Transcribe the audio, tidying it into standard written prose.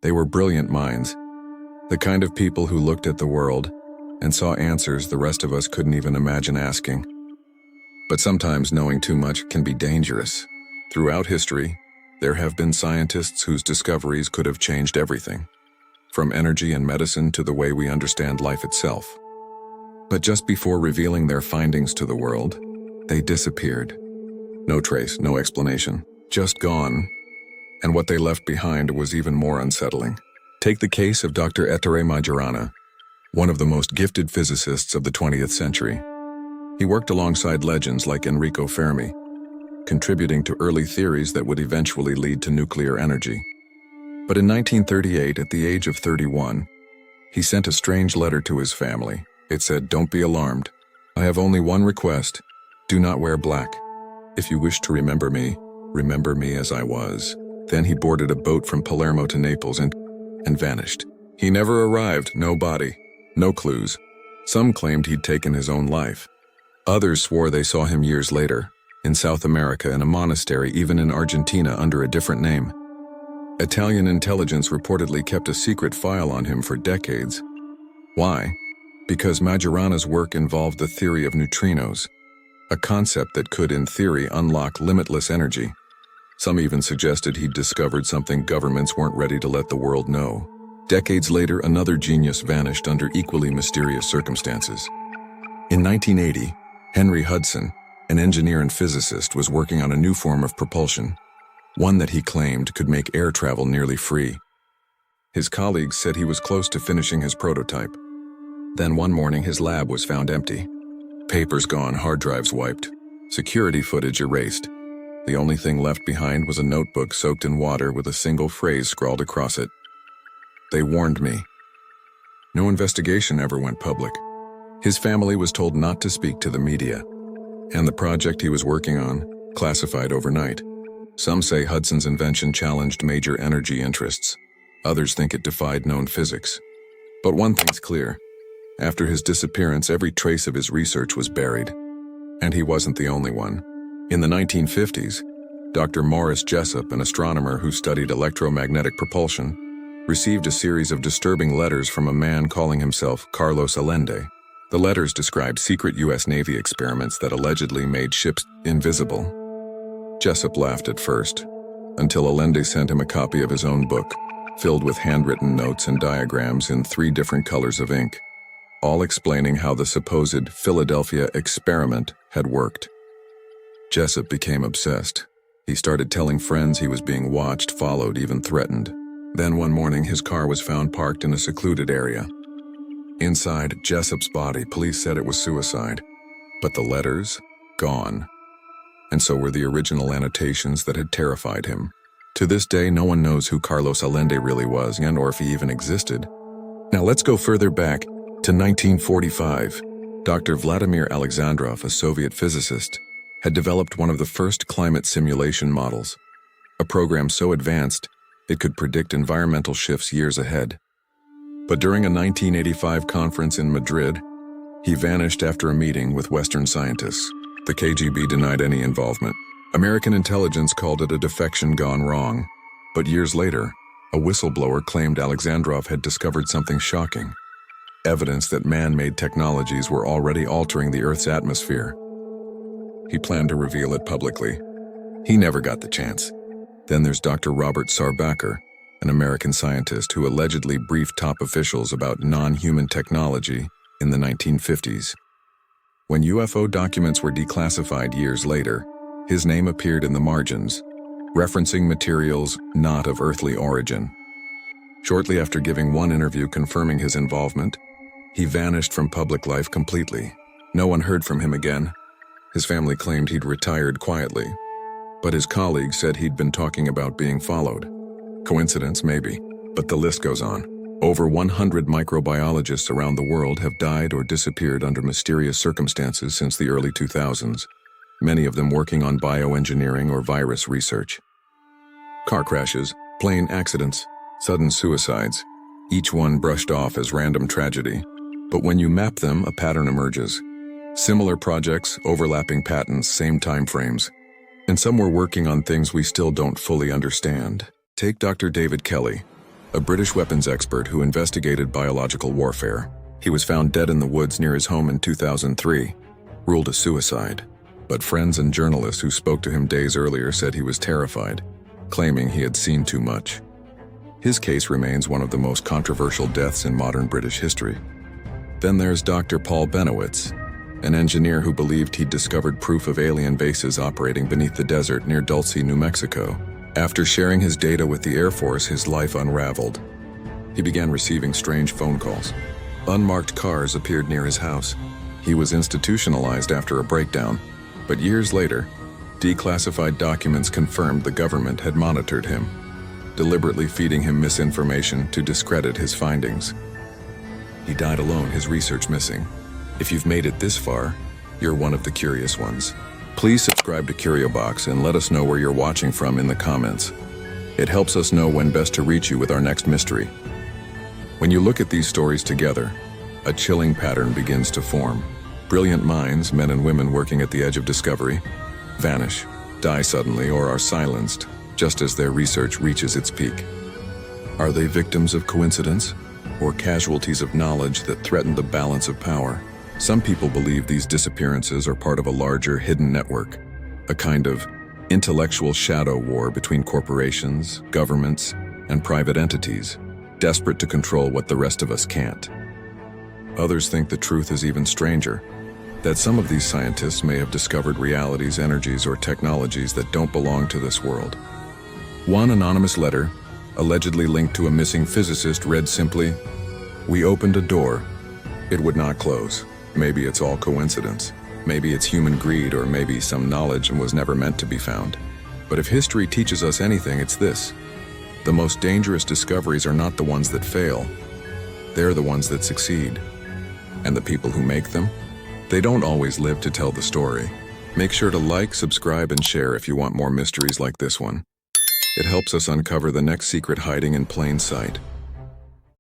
They were brilliant minds, the kind of people who looked at the world and saw answers the rest of us couldn't even imagine asking. But sometimes knowing too much can be dangerous. Throughout history, there have been scientists whose discoveries could have changed everything, from energy and medicine to the way we understand life itself. But just before revealing their findings to the world, they disappeared. No trace, no explanation, just gone. And what they left behind was even more unsettling. Take the case of Dr. Ettore Majorana, one of the most gifted physicists of the 20th century. He worked alongside legends like Enrico Fermi, contributing to early theories that would eventually lead to nuclear energy. But in 1938, at the age of 31, he sent a strange letter to his family. It said, "Don't be alarmed. I have only one request. Do not wear black. If you wish to remember me as I was." Then he boarded a boat from Palermo to Naples and vanished. He never arrived, no body, no clues. Some claimed he'd taken his own life. Others swore they saw him years later, in South America in a monastery, even in Argentina under a different name. Italian intelligence reportedly kept a secret file on him for decades. Why? Because Majorana's work involved the theory of neutrinos, a concept that could, in theory, unlock limitless energy. Some even suggested he'd discovered something governments weren't ready to let the world know. Decades later, another genius vanished under equally mysterious circumstances. In 1980, Henry Hudson, an engineer and physicist, was working on a new form of propulsion, one that he claimed could make air travel nearly free. His colleagues said he was close to finishing his prototype. Then one morning his lab was found empty. Papers gone, hard drives wiped, security footage erased. The only thing left behind was a notebook soaked in water with a single phrase scrawled across it. "They warned me." No investigation ever went public. His family was told not to speak to the media, and the project he was working on, classified overnight. Some say Hudson's invention challenged major energy interests. Others think it defied known physics. But one thing's clear. After his disappearance, every trace of his research was buried. And he wasn't the only one. In the 1950s, Dr. Morris Jessup, an astronomer who studied electromagnetic propulsion, received a series of disturbing letters from a man calling himself Carlos Allende. The letters described secret U.S. Navy experiments that allegedly made ships invisible. Jessup laughed at first, until Allende sent him a copy of his own book, filled with handwritten notes and diagrams in 3 different colors of ink, all explaining how the supposed Philadelphia experiment had worked. Jessup became obsessed. He started telling friends he was being watched, followed, even threatened. Then one morning his car was found parked in a secluded area. Inside Jessup's body, police said it was suicide. But the letters? Gone. And so were the original annotations that had terrified him. To this day, no one knows who Carlos Allende really was and or if he even existed. Now let's go further back to 1945. Dr. Vladimir Alexandrov, a Soviet physicist, had developed one of the first climate simulation models, a program so advanced it could predict environmental shifts years ahead. But during a 1985 conference in Madrid, he vanished after a meeting with Western scientists. The KGB denied any involvement. American intelligence called it a defection gone wrong. But years later, a whistleblower claimed Alexandrov had discovered something shocking. Evidence that man-made technologies were already altering the Earth's atmosphere. He planned to reveal it publicly. He never got the chance. Then there's Dr. Robert Sarbacher, an American scientist who allegedly briefed top officials about non-human technology in the 1950s. When UFO documents were declassified years later, his name appeared in the margins, referencing materials not of earthly origin. Shortly after giving one interview confirming his involvement, he vanished from public life completely. No one heard from him again. His family claimed he'd retired quietly, but his colleagues said he'd been talking about being followed. Coincidence, maybe, but the list goes on. Over 100 microbiologists around the world have died or disappeared under mysterious circumstances since the early 2000s, many of them working on bioengineering or virus research. Car crashes, plane accidents, sudden suicides, each one brushed off as random tragedy. But when you map them, a pattern emerges. Similar projects, overlapping patents, same time frames. And some were working on things we still don't fully understand. Take Dr. David Kelly, a British weapons expert who investigated biological warfare. He was found dead in the woods near his home in 2003, ruled a suicide. But friends and journalists who spoke to him days earlier said he was terrified, claiming he had seen too much. His case remains one of the most controversial deaths in modern British history. Then there's Dr. Paul Benowitz, an engineer who believed he'd discovered proof of alien bases operating beneath the desert near Dulce, New Mexico. After sharing his data with the Air Force, his life unraveled. He began receiving strange phone calls. Unmarked cars appeared near his house. He was institutionalized after a breakdown, but years later, declassified documents confirmed the government had monitored him, deliberately feeding him misinformation to discredit his findings. He died alone, his research missing. If you've made it this far, you're one of the curious ones. Please subscribe to CurioBox and let us know where you're watching from in the comments. It helps us know when best to reach you with our next mystery. When you look at these stories together, a chilling pattern begins to form. Brilliant minds, men and women working at the edge of discovery, vanish, die suddenly, or are silenced just as their research reaches its peak. Are they victims of coincidence, or casualties of knowledge that threaten the balance of power? Some people believe these disappearances are part of a larger hidden network, a kind of intellectual shadow war between corporations, governments, and private entities, desperate to control what the rest of us can't. Others think the truth is even stranger, that some of these scientists may have discovered realities, energies, or technologies that don't belong to this world. One anonymous letter, allegedly linked to a missing physicist, read simply, "We opened a door. It would not close. Maybe it's all coincidence. Maybe it's human greed, or maybe some knowledge was never meant to be found. But if history teaches us anything, it's this. The most dangerous discoveries are not the ones that fail. They're the ones that succeed. And the people who make them? They don't always live to tell the story." Make sure to like, subscribe, and share if you want more mysteries like this one. It helps us uncover the next secret hiding in plain sight.